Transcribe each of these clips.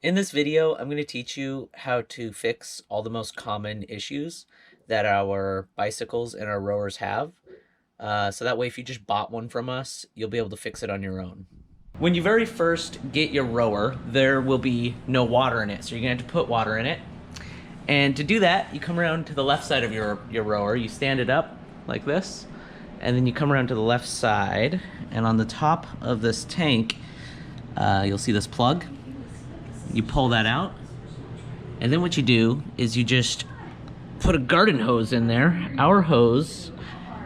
In this video, I'm going to teach you how to fix all the most common issues that our bicycles and our rowers have. So that way, if you just bought one from us, you'll be able to fix it on your own. When you very first get your rower, there will be no water in it. So you're going to have to put water in it. And to do that, you come around to the left side of your rower. You stand it up like this. And then you come around to the left side. And on the top of this tank, you'll see this plug. You pull that out, and then what you do is you just put a garden hose in there. Our hose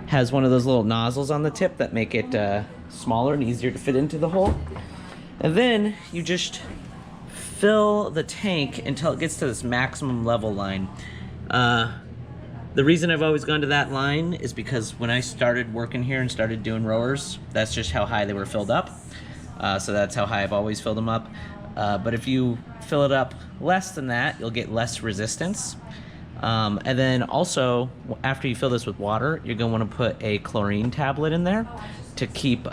has one of those little nozzles on the tip that make it smaller and easier to fit into the hole. And then you just fill the tank until it gets to this maximum level line. The reason I've always gone to that line is because when I started working here and started doing rowers, that's just how high they were filled up. So that's how high I've always filled them up. But if you fill it up less than that, you'll get less resistance. And then also, after you fill this with water, you're going to want to put a chlorine tablet in there to keep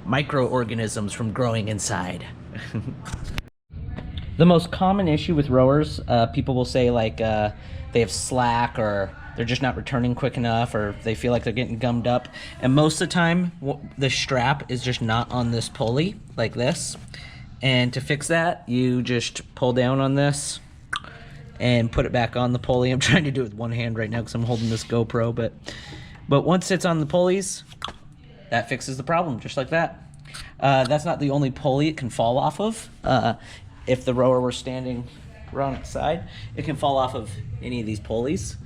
microorganisms from growing inside. The most common issue with rowers, people will say like they have slack, or they're just not returning quick enough, or they feel like they're getting gummed up. And most of the time, the strap is just not on this pulley like this. And to fix that, you just pull down on this and put it back on the pulley. I'm trying to do it with one hand right now because I'm holding this GoPro, but once it's on the pulleys, that fixes the problem, just like that. That's not the only pulley it can fall off of. If the rower were standing around its side, it can fall off of any of these pulleys,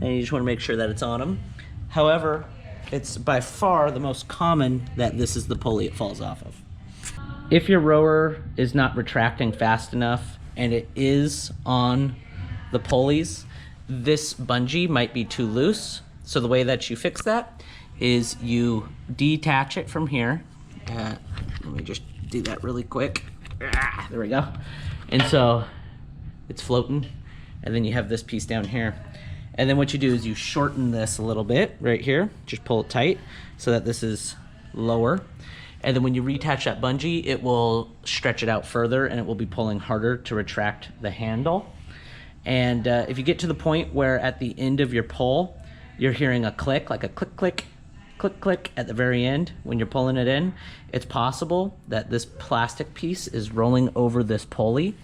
and you just want to make sure that it's on them. However, it's by far the most common that this is the pulley it falls off of. If your rower is not retracting fast enough and it is on the pulleys, this bungee might be too loose. So the way that you fix that is you detach it from here. Let me just do that really quick. There we go. And so it's floating, and then you have this piece down here. And then what you do is you shorten this a little bit right here. Just pull it tight so that this is lower. And then when you reattach that bungee, it will stretch it out further, and it will be pulling harder to retract the handle. And if you get to the point where at the end of your pull, you're hearing a click, like a click, click, click, click at the very end when you're pulling it in, it's possible that this plastic piece is rolling over this pulley.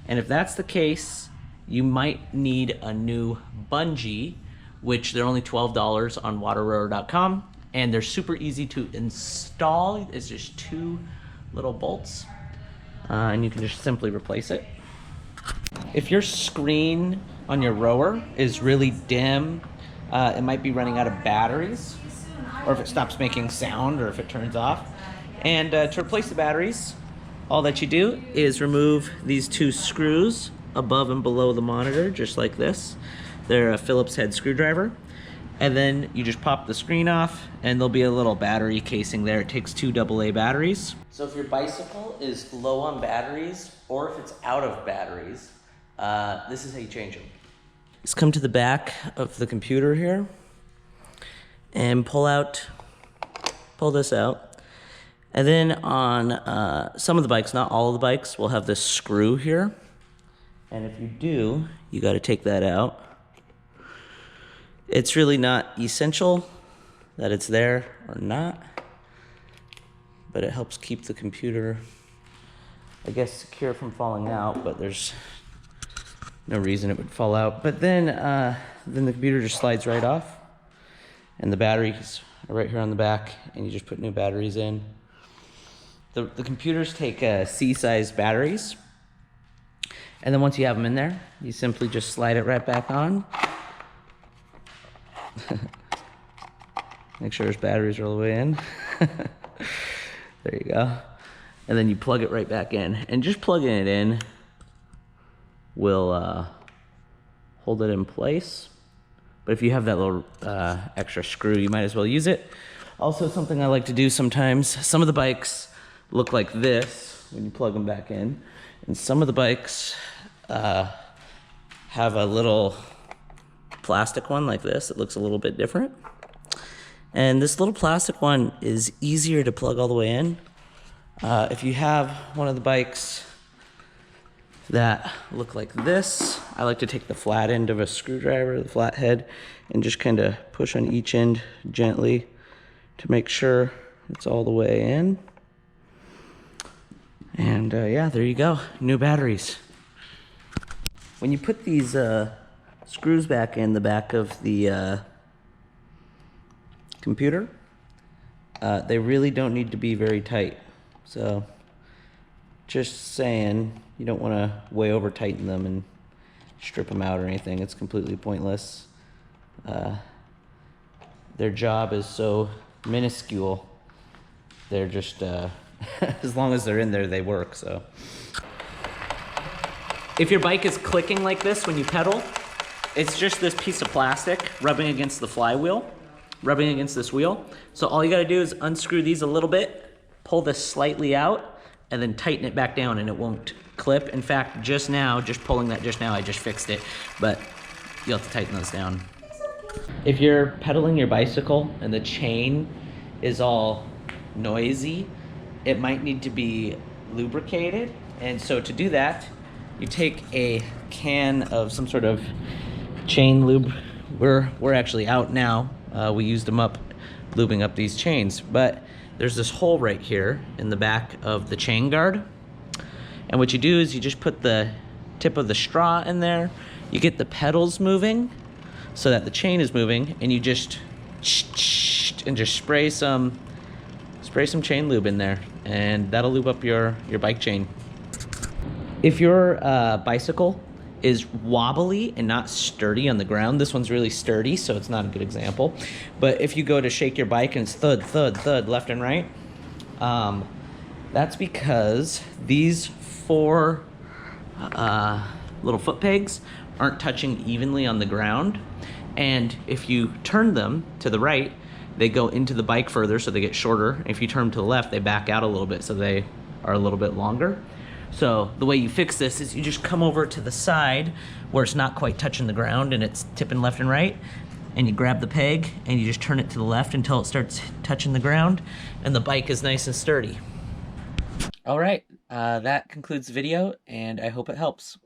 And if that's the case, you might need a new bungee, which they're only $12 on waterrower.com. And they're super easy to install. It's just 2 little bolts, and you can just simply replace it. If your screen on your rower is really dim, it might be running out of batteries, or if it stops making sound, or if it turns off. And to replace the batteries, all that you do is remove these 2 screws above and below the monitor, just like this. They're a Phillips head screwdriver. And then you just pop the screen off, and there'll be a little battery casing there. It takes 2 AA batteries. So if your bicycle is low on batteries, or if it's out of batteries, this is how you change them. Just come to the back of the computer here and pull this out. And then on some of the bikes, not all of the bikes, will have this screw here. And if you do, you got to take that out. It's really not essential that it's there or not, but it helps keep the computer, I guess, secure from falling out, but there's no reason it would fall out. But then the computer just slides right off, and the batteries are right here on the back, and you just put new batteries in. The computers take C-sized batteries, and then once you have them in there, you simply just slide it right back on. Make sure there's batteries all the way in. There you go. And then you plug it right back in. And just plugging it in will hold it in place. But if you have that little extra screw, you might as well use it. Also, something I like to do sometimes, some of the bikes look like this when you plug them back in. And some of the bikes have a little plastic one like this. It looks a little bit different. And this little plastic one is easier to plug all the way in. If you have one of the bikes that look like this. I like to take the flat end of a screwdriver, the flat head, and just kind of push on each end gently to make sure it's all the way in. And yeah, there you go, new batteries. When you put these screws back in the back of the computer, they really don't need to be very tight. So just saying, you don't want to way over tighten them and strip them out or anything. It's completely pointless. Their job is so minuscule. They're just, as long as they're in there, they work, so. If your bike is clicking like this when you pedal, it's just this piece of plastic rubbing against the flywheel, rubbing against this wheel. So all you gotta do is unscrew these a little bit, pull this slightly out, and then tighten it back down and it won't clip. In fact, just now, just pulling that just now, I just fixed it, but you'll have to tighten those down. If you're pedaling your bicycle and the chain is all noisy, it might need to be lubricated. And so to do that, you take a can of some sort of chain lube. We're actually out now. We used them up, lubing up these chains, but there's this hole right here in the back of the chain guard. And what you do is you just put the tip of the straw in there, you get the pedals moving so that the chain is moving, and you just spray some chain lube in there, and that'll lube up your bike chain. If your bicycle is wobbly and not sturdy on the ground, this one's really sturdy, so it's not a good example. But if you go to shake your bike and it's thud, thud, thud, left and right, that's because these 4 little foot pegs aren't touching evenly on the ground. And if you turn them to the right, they go into the bike further, so they get shorter. If you turn them to the left, they back out a little bit, so they are a little bit longer. So the way you fix this is you just come over to the side where it's not quite touching the ground and it's tipping left and right, and you grab the peg and you just turn it to the left until it starts touching the ground, and the bike is nice and sturdy. All right, that concludes the video, and I hope it helps.